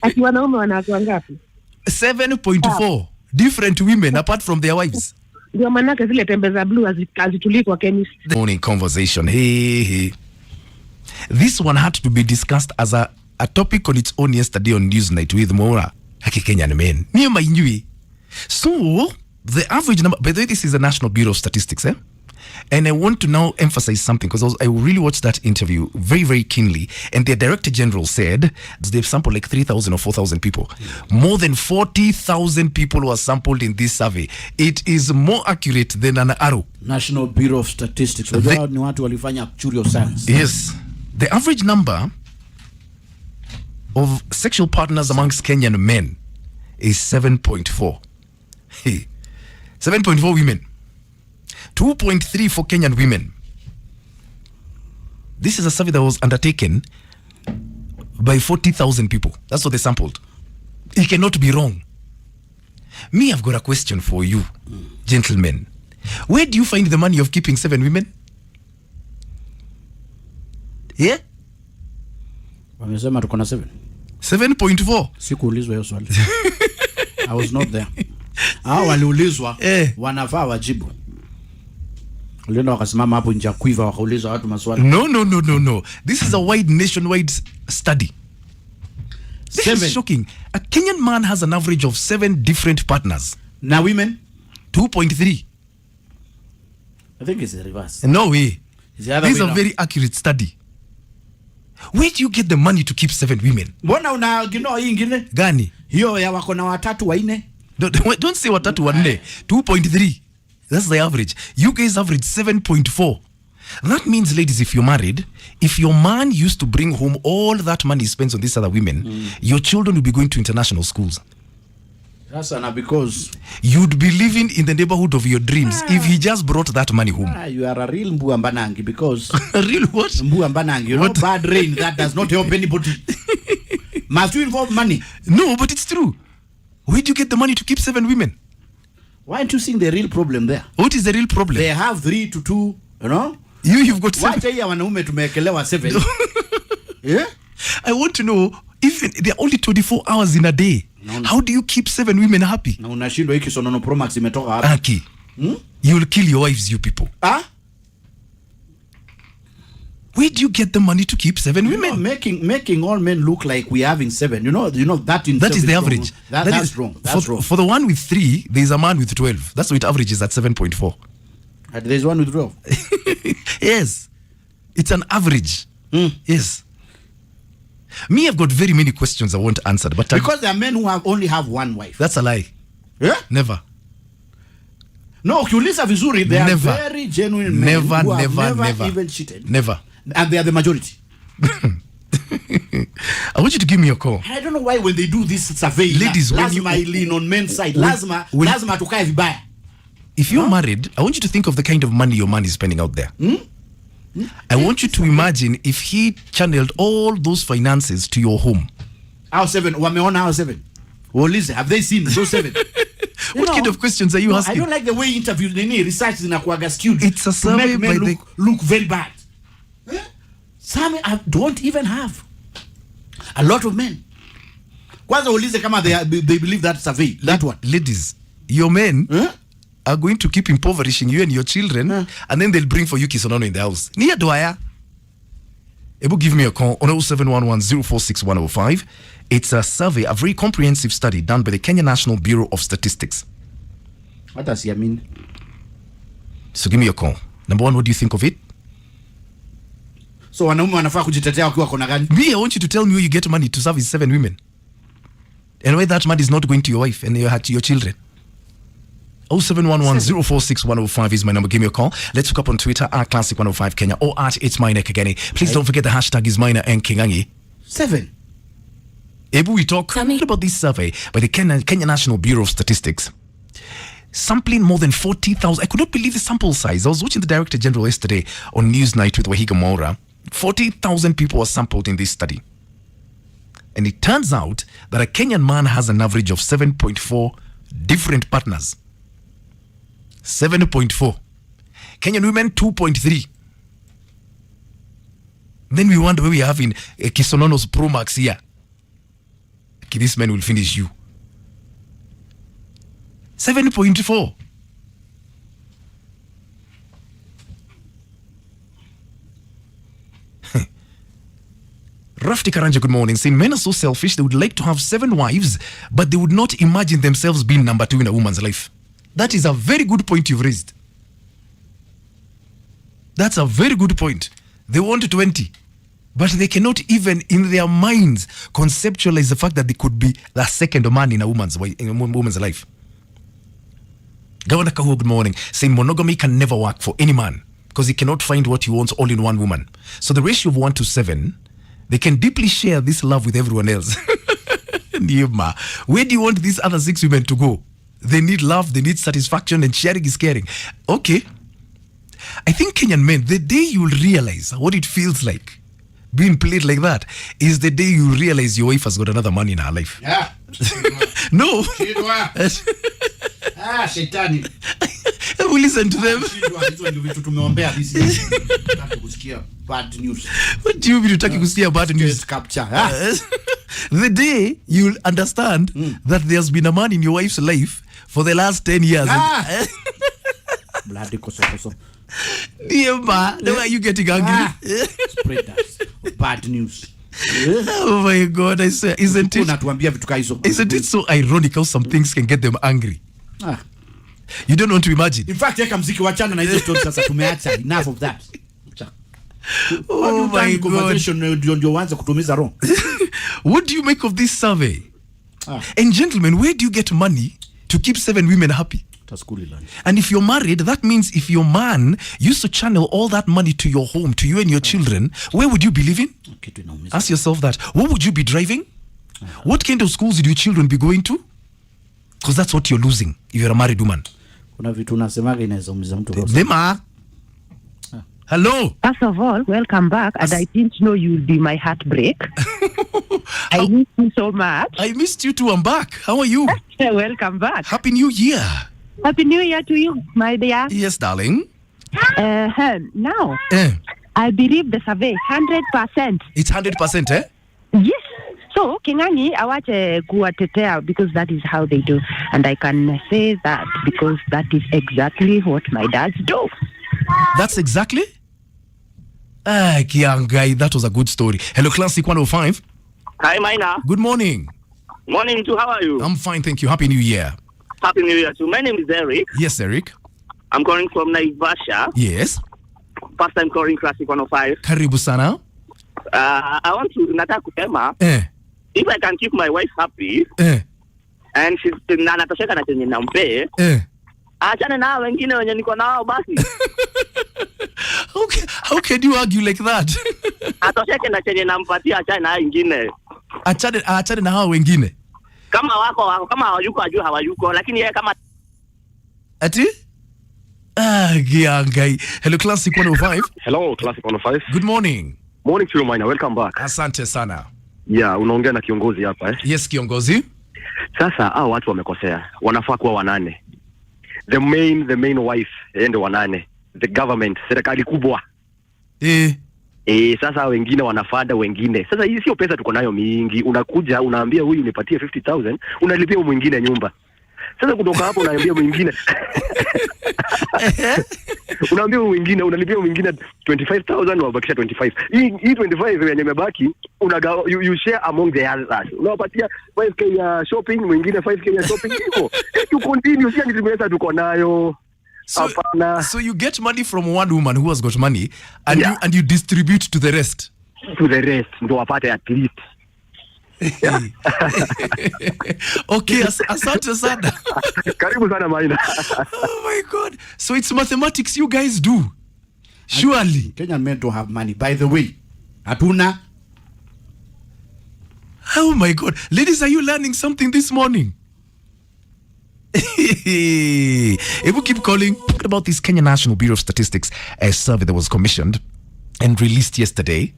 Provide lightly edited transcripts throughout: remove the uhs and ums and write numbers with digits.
Ati wanaume wanawake wangapi? 7.4 different women apart from their wives. Ndio manake zile tembe za blue azitulii kwa chemist. Morning conversation. Hey. This one had to be discussed as a topic on its own yesterday on Newsnight with Maura. Haki Kenyan men. Niyo mainjui. So, the average number, by the way, this is the National Bureau of Statistics, eh? And I want to now emphasize something because I really watched that interview very, very keenly. And the Director General said they've sampled like 3,000 or 4,000 people. More than 40,000 people were sampled in this survey. It is more accurate than an arrow. National Bureau of Statistics. Ni watu walifanya actuarial science. Yes. The average number of sexual partners amongst Kenyan men is 7.4. 7.4 women. 2.3 for Kenyan women. This is a survey that was undertaken by 40,000 people. That's what they sampled. It cannot be wrong. Me, I've got a question for you, gentlemen. Where do you find the money of keeping 7 women? Yeah? Wamesema tuko na 7. 7.4. Sikuulizwa hiyo swali. I was not there. Waliulizwa wanafaa wajibu. Ulienda wakasimama hapo nje kuiva wakauliza watu maswali. No. This is a nationwide study. This is shocking. A Kenyan man has an average of 7 different partners. Now women? 2.3. I think it's the reverse. No way. This is a very accurate study. Where do you get the money to keep 7 women? Mbona unaginoa hii ingine? Gani? Hiyo ya wako na watatu wanne. Don't say watatu wanne. 2.3. That's the average. You guys average 7.4. That means, ladies, if you're married, if your man used to bring home all that money he spends on these other women, your children will be going to international schools. That's because you'd be living in the neighborhood of your dreams if he just brought that money home. You are a real Mbuambanangi because a real what? Mbuambanangi. You know, bad rain that does not help anybody. Must you involve money? No, but it's true. Where do you get the money to keep 7 women? Why aren't you seeing the real problem there? What is the real problem? They have 3 to 2, you know? You've got 7. Why tell you wanaume tumekelewa 7? Yeah? I want to know, even there are only 24 hours in a day. No. How do you keep 7 women happy? Na unashindwa hiki Sonono Pro Max imetoka hapo. Aki. You will kill your wives, you people. Where do you get the money to keep 7 women? Making all men look like we're having 7. You know that in that is the average. That's wrong. That's wrong. For the one with 3, there's a man with 12. That's why it averages at 7.4. And there's one with 12. Yes. It's an average. Yes. Me, I've got very many questions I want answered, but because there are men who only have one wife. That's a lie. Yeah? Never. No, ukiuliza vizuri, they are very genuine men who have never even cheated. Never. And they are the majority. I want you to give me a call. I don't know why when they do this survey, ladies, lazima lean on men's side. Lazima tukae vibaya. If you're married, I want you to think of the kind of money your man is spending out there. I want you to imagine if he channeled all those finances to your home. Our 7, wameona our 7. Well, listen, have they seen those 7? What kind of questions are you asking? I don't like the way interviews, research zinakuaga skewed. It's a survey by men look very bad. Some don't even have. A lot of men. Kwanza ulize kama they believe that survey. That one. Ladies, your men are going to keep impoverishing you and your children, and then they'll bring for you Kisonono in the house. Niya doaya. Ebu give me a call on 0711046105. It's a survey, a very comprehensive study done by the Kenya National Bureau of Statistics. What does he mean? So give me a call. Number 1, what do you think of it? So wanaume wanafaa kujitetea wakiwa kona gani? Me, I want you to tell me where you get money to service 7 women. And why that money is not going to your wife and your children. 0711046105 is my number. Give me a call. Let's hook up on Twitter at Classic105 Kenya or at It's Maina Kageni. Please don't forget the hashtag is Maina and Kingangi. 7. Ebu, we talk about this survey by the Kenya National Bureau of Statistics. Sampling more than 40,000. I could not believe the sample size. I was watching the Director General yesterday on Newsnight with Wahiga Maura. 40,000 people were sampled in this study. And it turns out that a Kenyan man has an average of 7.4 different partners. 7.4. Kenyan women, 2.3. Then we wonder where we have in Kisonono's Pro Max here. this man will finish you. 7.4. Rafti Karanja, good morning, saying men are so selfish, they would like to have 7 wives, but they would not imagine themselves being number 2 in a woman's life. That is a very good point you've raised. That's a very good point. They want 20, but they cannot even in their minds conceptualize the fact that they could be the second man in a woman's life. Governor Kahu, good morning, saying monogamy can never work for any man because he cannot find what he wants all in one woman. So the ratio of 1 to 7, they can deeply share this love with everyone else. Where do you want these other 6 women to go? They need love, they need satisfaction, and sharing is caring. Okay. I think Kenyan men, the day you will realize what it feels like being played like that is the day you realize your wife has got another man in her life. Yeah. No. Shetani. We listen to them. Bad news. What do you mean to kusikia bad news? Capture. The day you'll understand that there's been a man in your wife's life for the last 10 years. Bloody koso. Why are you getting angry? Spread that. Bad news. Oh my God, I swear, isn't it so ironic how some things can get them angry? You don't want to imagine. In fact, mziki wachana na hizo stories sasa tumeacha. Enough of that. Oh my God. Conversation ndio uanze kutumiza wrong. What do you make of this survey? And gentlemen, where do you get money to keep 7 women happy? And if you're married, that means if your man used to channel all that money to your home, to you and your children, where would you be living? Ask yourself that. What would you be driving? What kind of schools would your children be going to? Because that's what you're losing if you're a married woman. Hello. First of all, welcome back. And I didn't know you'll be my heartbreak. I miss you so much. I missed you too. I'm back. How are you? Welcome back. Happy New Year. Happy New Year to you, my dear. Yes, darling. Now, I believe the survey 100%. It's 100%, eh? Yes. So, Kingani, I watch kuwatetea because that is how they do. And I can say that because that is exactly what my dads do. That's exactly? Kiangai, that was a good story. Hello, Classic 105. Hi, Maina. Good morning. Morning too. How are you? I'm fine, thank you. Happy New Year. Happy New Year too. My name is Eric. Yes, Eric. I'm calling from Naivasha. Yes. First time calling Classic 105. Karibu sana. I want to nataka kusema if I can keep my wife happy and she's natasheka na chenye nampe achana na wengine wenye niko nao basi. How can you argue like that? Atosheke na chenye nampatia achana na wengine. Achane na hao wengine. Kama wako kama hawayuko ajue hawayuko lakini yeye kama ati Giangai. Hello, Classic 105. Hello, Classic 105. Good morning. Morning to you, Maina. Welcome back. Asante sana. Yeah, unaongea na kiongozi hapa eh? Yes, kiongozi. Sasa hao watu wamekosea. Wanafaa kuwa 8. The main wife ndio 8. The government, serikali kubwa. Sasa wengine wanafada wengine. Sasa hii sio pesa tuko nayo mingi. Unakuja unaambia huyu nipatie 50,000, unalipia mwingine nyumba. Sasa kutoka hapo unaambia mwingine unaambia mwingine unalipia mwingine 25,000 wabakisha 25. Hii 25 yenye imebaki you share among the others. Unawapatia 5k ya shopping, mwingine 5k ya shopping hivyo. You continue, sio ni pesa tuko nayo. So you get money from one woman who has got money and you distribute to the rest. To the rest ndo wapate at least. Yeah. Okay, asante sana. Karibu sana Maina. Oh my God. So it's mathematics you guys do. Surely. Kenyan men don't have money. By the way, hatuna. Oh my God. Ladies, are you learning something this morning? If we keep calling about this Kenya National Bureau of Statistics survey that was commissioned and released yesterday.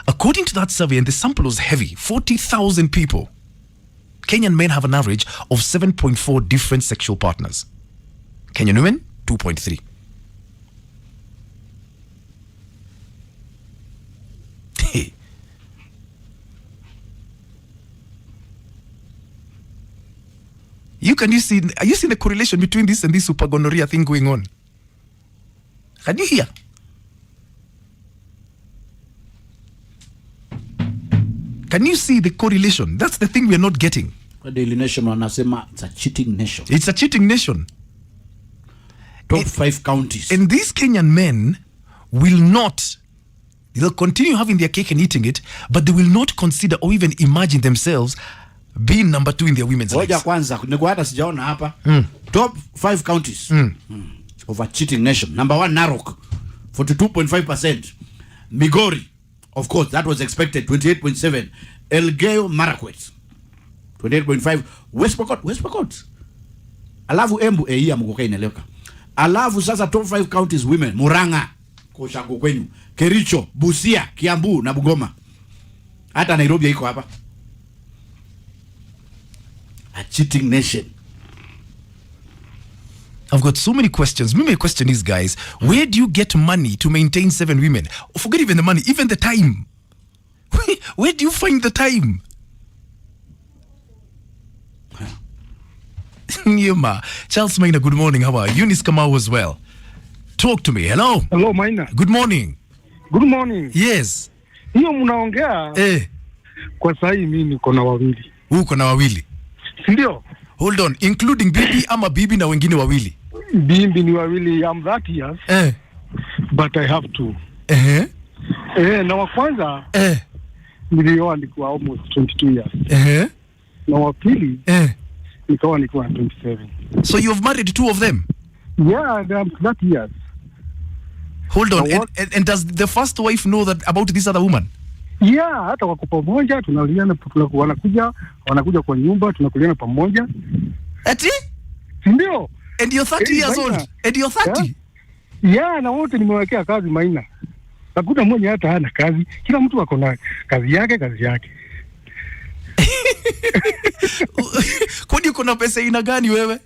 According to that survey, and the sample was heavy, 40,000 people, Kenyan men have an average of 7.4 different sexual partners. Kenyan women, 2.3. Are you seeing the correlation between this and this super gonorrhea thing going on? Can you hear? Can you see the correlation? That's the thing we're not getting. Daily Nation wanasema it's a cheating nation. It's a cheating nation. Top 5 counties. And these Kenyan men will not, they'll continue having their cake and eating it, but they will not consider or even imagine themselves being number 2 in their women's lives. Ngoja kwanza, niko hata sijaona hapa. Top 5 counties of a cheating nation. Number 1, Narok, 42.5%. Migori, of course, that was expected, 28.7%. Elgeyo Marakwet, 28.5%. West Pokot. Alafu Embu, hii amgoka inaeleweka. Alafu sasa top 5 counties women, Murang'a, Koshango kwenyu, Kericho, Busia, Kiambu na Bungoma. Hata Nairobi iko hapa. A cheating nation. I've got so many questions. My question is, guys, where do you get money to maintain 7 women? Forget even the money, even the time. Where do you find the time? Nyuma. Charles Maina, good morning. How are you? Eunice Kamau as well. Talk to me. Hello. Hello, Maina. Good morning. Good morning. Yes. Hiyo mnaongea. Kwa sahi mimi niko na wawili. Uko na wawili? Ndio. Hold on, including bibi ama bibi na wengine wawili? Bibi ni wawili. I'm 30 years. But I have 2. Na wa kwanza nilioa nikiwa almost 22 years. Na wa pili nikawa nikiwa 27. So you've married 2 of them? Yeah, I'm 30 years. Hold on, and does the first wife know that about this other woman? Yeah, hata wako pamoja, tunaliana, wanakuja kwa nyumba, tunakuliana pamoja. Ati? Ndio. And you're 30 years old? And you're 30? Yeah, na wote nimewekea kazi, Maina. Hakuna mmoja hata hana kazi. Kila mtu ako na kazi yake. Kwani uko na pesa ina gani wewe?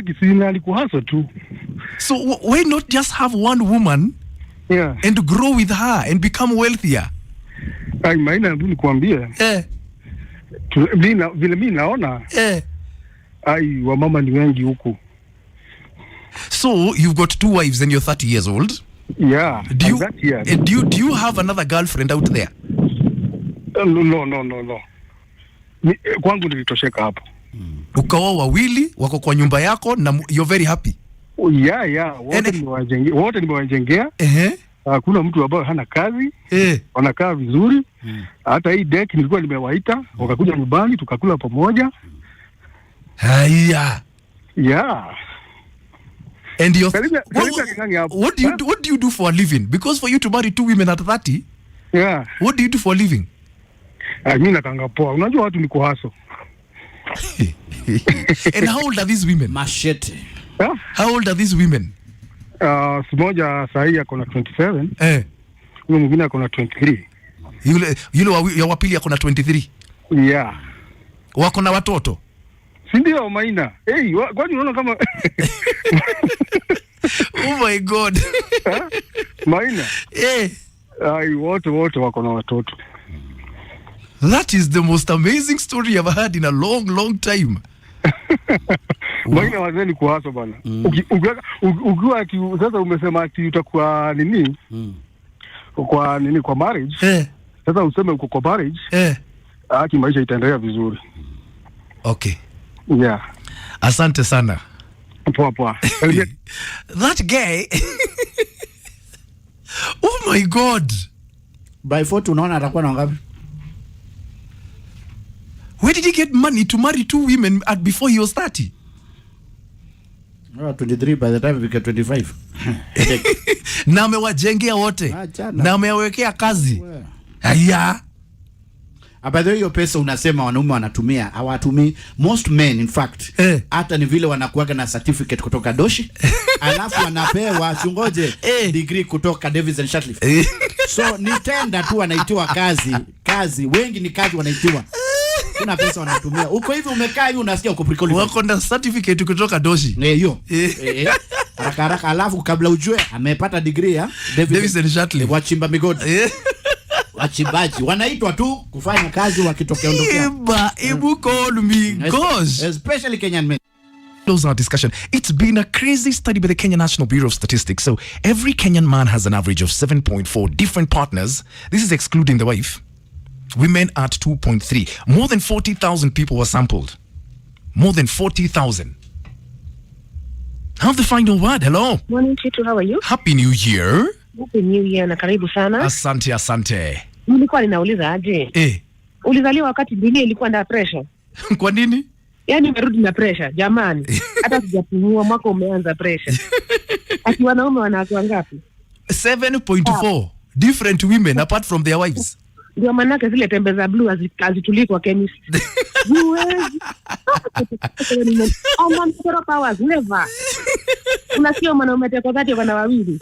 Kisina alikuhaso tu. So why not just have one woman and grow with her and become wealthier? Maina, ndio nikwambie. Vile mimi naona wamama ni wengi huku. So you've got 2 wives and you're 30 years old? Yeah. Do you have another girlfriend out there? No. Kwangu nilitosheka hapo. Ukaoa wawili wako kwa nyumba yako na you're very happy? Yeah. Wote nimewajengea. Hakuna mtu ambaye hana kazi. Wanakaa vizuri. Hata hii deck nilikuwa nimewaita, wakakuja nyumbani tukakula pamoja. Haya. Yeah. And what do you do for a living? Because for you to marry 2 women at 30, what do you do for a living? Mimi nakanga poa. Unajua watu niko haso. And how old are these women? Machete. How old are these women? Mmoja sahi ako na 27. Yule mwingine ako na 23. Yule wa pili ako na 23. Yeah. Wako na watoto? Si ndio, Maina? Kwani unaona kama Oh my God. Maina. Wote wako na watoto. That is the most amazing story I've heard in a long time. Maina, wazeni kuhaso bana. Ukiwa ati sasa umesema ati utakuwa nini? Kwa nini, kwa marriage? Sasa useme uko kwa marriage. Maisha itaendelea vizuri. Okay. Yeah. Asante sana. Poa. That guy. Oh my God. By 40 unaona atakuwa na ngapi? Where did he get money to marry 2 women before he was 30? 23 by the time we get 25. Na amewajengea wote. Na amewekea kazi. Haya. By the way, hiyo pesa unasema wanaume wanatumia, hawatumii. Most men in fact, hata ni vile wanakuaga na certificate kutoka Doshi, alafu wanapewa chungoje degree kutoka Davis and Shatliff. So ni tenda tu wanaitiwa kazi. Wengi ni kazi wanaitiwa. Kuna pesa wanatumia. Uko hivi umekaa hivi unasikia uko pre-qualified. Wako na certificate kutoka Doshi. Hiyo. Haraka alafu kabla ujue amepata degree ya Davis and Shatliff. Wachimba migodi. wachimbaji wanaitwa tu kufanya kazi wakitokea ondokea. Ibu call me gosh. Especially Kenyan men. Close our discussion. It's been a crazy study by the Kenya National Bureau of Statistics. So every Kenyan man has an average of 7.4 different partners. This is excluding the wife. Women at 2.3. More than 40,000 people were sampled. More than 40,000. Have the final word. Hello. Morning, Chitu. How are you? Happy New Year. Happy New Year na karibu sana. Asante. Nilikuwa ninauliza aje. Ulizaliwa wakati dunia ilikuwa na pressure. Kwa nini? Yaani umerudi na pressure, jamani. Hata sijapumua mwaka umeanza pressure. Ati wanaume wanawake wangapi? 7.4 different women apart from their wives. Ndio manake zile tembe za blue hazitulii kwa chemist. Powers never. Unasikia mwanaume teko zake wana wawili.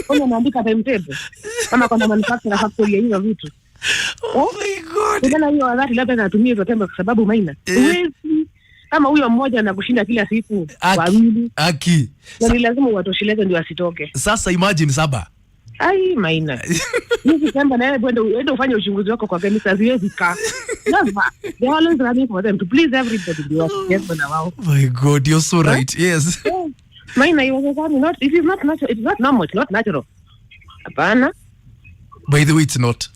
Ona naandika timetable. Kama kuna manufacturer factory ya hiyo vitu. Oh my god. Ndio hiyo wakati labda natumia hizo tembe kwa sababu Maina. Kama huyo mmoja anakushinda kila siku wawili. Na ni lazima uwatosheleze ndio asitoke. Sasa imagine 7. Ai Maina. Hizi tembe na wewe uende ufanye uchunguzi wako kwa chemist haziwezi kaa. Never. They always running for them to please everybody. Oh my god, you're so right. Yes. Maina, it is not natural. It's not normal. It's not natural. Hapana. By the way, it's not.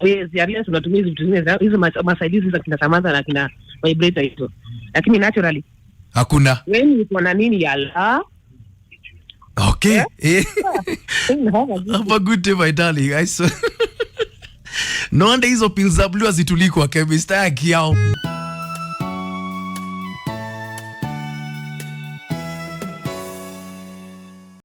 Wezi alias unatumia hizo vitu zingine hizo masaidizi za kina Samantha na kina vibrator hizo. Lakini naturally hakuna. Wewe uko na nini ya la? Okay. Have a good day, my darling. No wonder hizo pills za blue hazitulii kwa chemist yao.